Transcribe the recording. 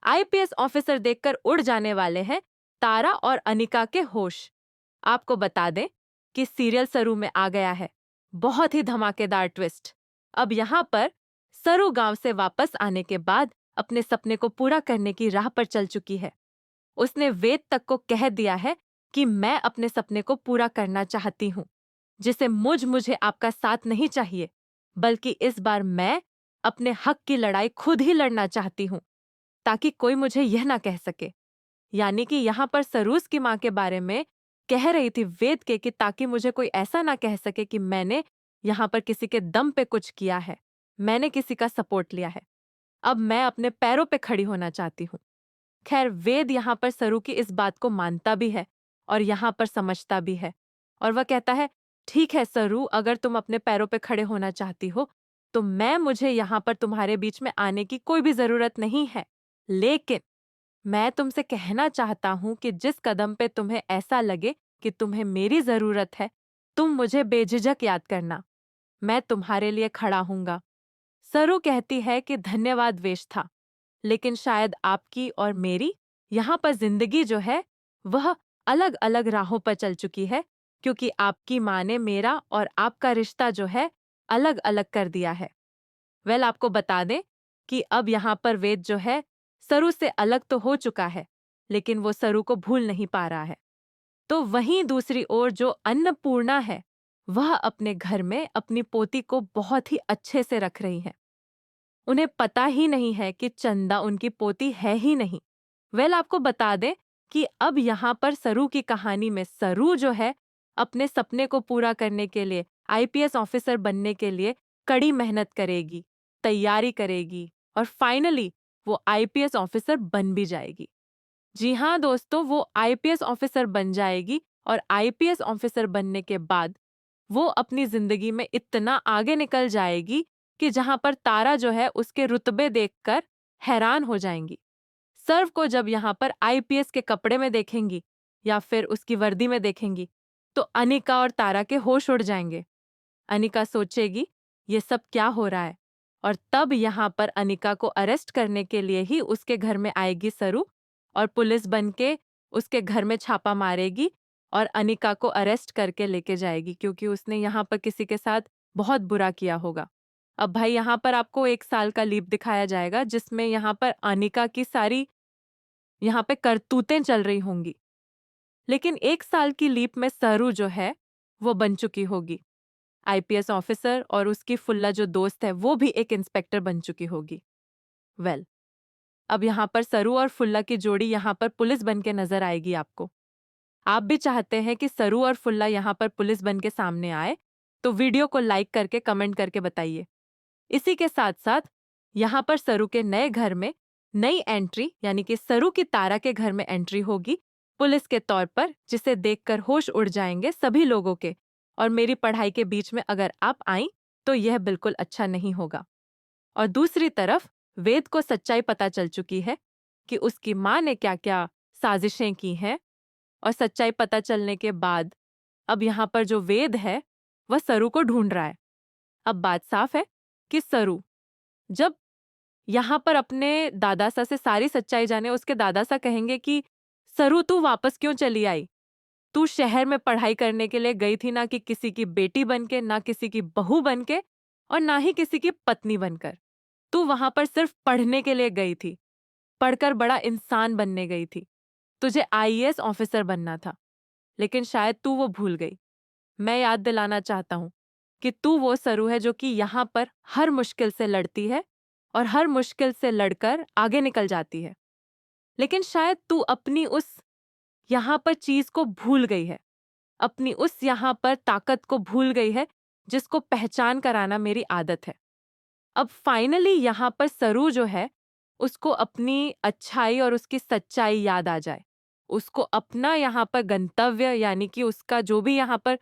IPS officer देखकर उड़ जाने वाले हैं तारा और अनिका के होश। आपको बता दें कि सीरियल सरू में आ गया है। बहुत ही धमाकेदार ट्विस्ट। अब यहाँ पर सरू गांव से वापस आने के बाद अपने सपने को पूरा करने की राह पर चल चुकी है। उसने वेद तक को कह दिया है कि मैं अपने सपने को पूरा करना चाहती हूँ, जिसे मुझे आपका साथ नहीं चाहिए, बल्कि इस बार मैं अपने हक की लड़ाई खुद ही लड़ना चाहती हूँ, ताकि कोई मुझे यह ना कह सके। यानी कि यहाँ पर सरूज की माँ के बारे में कह रही थी वेद के कि ताकि मुझे कोई ऐसा ना कह सके कि मैंने यहाँ पर किसी के दम पे कुछ किया है, मैंने किसी का सपोर्ट लिया है। अब मैं अपने पैरों पे खड़ी होना चाहती हूँ। खैर, वेद यहाँ पर सरू की इस बात को मानता भी है और यहाँ पर समझता भी है, और वह कहता है, ठीक है सरू, अगर तुम अपने पैरों पे खड़े होना चाहती हो तो मुझे यहाँ पर तुम्हारे बीच में आने की कोई भी जरूरत नहीं है। लेकिन मैं तुमसे कहना चाहता हूँ कि जिस कदम पे तुम्हें ऐसा लगे कि तुम्हें मेरी जरूरत है, तुम मुझे बेझिझक याद करना। मैं तुम्हारे लिए खड़ा हूंगा। सरू कहती है कि धन्यवाद वेश था, लेकिन शायद आपकी और मेरी यहाँ पर जिंदगी जो है वह अलग अलग राहों पर चल चुकी है, क्योंकि आपकी माँ ने मेरा और आपका रिश्ता जो है अलग अलग कर दिया है। आपको बता दें कि अब यहाँ पर वेद जो है सरू से अलग तो हो चुका है, लेकिन वो सरू को भूल नहीं पा रहा है। तो वहीं दूसरी ओर जो अन्नपूर्णा है, वह अपने घर में अपनी पोती को बहुत ही अच्छे से रख रही है। उन्हें पता ही नहीं है कि चंदा उनकी पोती है ही नहीं। आपको बता दें कि अब यहाँ पर सरू की कहानी में सरू जो है अपने सपने को पूरा करने के लिए, आईपीएस ऑफिसर बनने के लिए कड़ी मेहनत करेगी, तैयारी करेगी और फाइनली वो आईपीएस ऑफिसर बन भी जाएगी। जी हाँ दोस्तों, वो आईपीएस ऑफिसर बन जाएगी और आईपीएस ऑफिसर बनने के बाद वो अपनी जिंदगी में इतना आगे निकल जाएगी कि जहां पर तारा जो है उसके रुतबे देखकर हैरान हो जाएंगी। सर्व को जब यहाँ पर आईपीएस के कपड़े में देखेंगी या फिर उसकी वर्दी में देखेंगी तो अनिका और तारा के होश उड़ जाएंगे। अनिका सोचेगी ये सब क्या हो रहा है, और तब यहाँ पर अनिका को अरेस्ट करने के लिए ही उसके घर में आएगी सरू और पुलिस बन के उसके घर में छापा मारेगी और अनिका को अरेस्ट करके लेके जाएगी, क्योंकि उसने यहाँ पर किसी के साथ बहुत बुरा किया होगा। अब भाई यहाँ पर आपको 1 साल का लीप दिखाया जाएगा जिसमें यहाँ पर अनिका की सारी यहाँ पे करतूतें चल रही होंगी, लेकिन 1 साल की लीप में सरू जो है वो बन चुकी होगी आईपीएस ऑफिसर, और उसकी फुल्ला जो दोस्त है वो भी एक इंस्पेक्टर बन चुकी होगी। अब यहाँ पर सरू और फुल्ला की जोड़ी यहाँ पर पुलिस बन के नजर आएगी आपको। आप भी चाहते हैं कि सरू और फुल्ला यहाँ पर पुलिस बन के सामने आए, तो वीडियो को लाइक करके कमेंट करके बताइए। इसी के साथ साथ यहाँ पर सरू के नए घर में नई एंट्री, यानी कि सरू की तारा के घर में एंट्री होगी पुलिस के तौर पर, जिसे देखकर होश उड़ जाएंगे सभी लोगों के। और मेरी पढ़ाई के बीच में अगर आप आई तो यह बिल्कुल अच्छा नहीं होगा। और दूसरी तरफ वेद को सच्चाई पता चल चुकी है कि उसकी माँ ने क्या क्या साजिशें की हैं, और सच्चाई पता चलने के बाद अब यहाँ पर जो वेद है वह सरू को ढूंढ रहा है। अब बात साफ है कि सरू जब यहाँ पर अपने दादासा से सारी सच्चाई जाने, उसके दादासा कहेंगे कि सरू तू वापस क्यों चली आई? तू शहर में पढ़ाई करने के लिए गई थी, ना कि किसी की बेटी बनके, ना किसी की बहू बनके, और ना ही किसी की पत्नी बनकर। तू वहां पर सिर्फ पढ़ने के लिए गई थी, पढ़कर बड़ा इंसान बनने गई थी। तुझे आईएएस ऑफिसर बनना था, लेकिन शायद तू वो भूल गई। मैं याद दिलाना चाहता हूँ कि तू वो सरू है जो कि यहाँ पर हर मुश्किल से लड़ती है और हर मुश्किल से लड़कर आगे निकल जाती है। लेकिन शायद तू अपनी उस यहाँ पर चीज को भूल गई है, अपनी उस यहाँ पर ताकत को भूल गई है जिसको पहचान कराना मेरी आदत है। अब फाइनली यहाँ पर सरू जो है उसको अपनी अच्छाई और उसकी सच्चाई याद आ जाए, उसको अपना यहाँ पर गंतव्य, यानी कि उसका जो भी यहाँ पर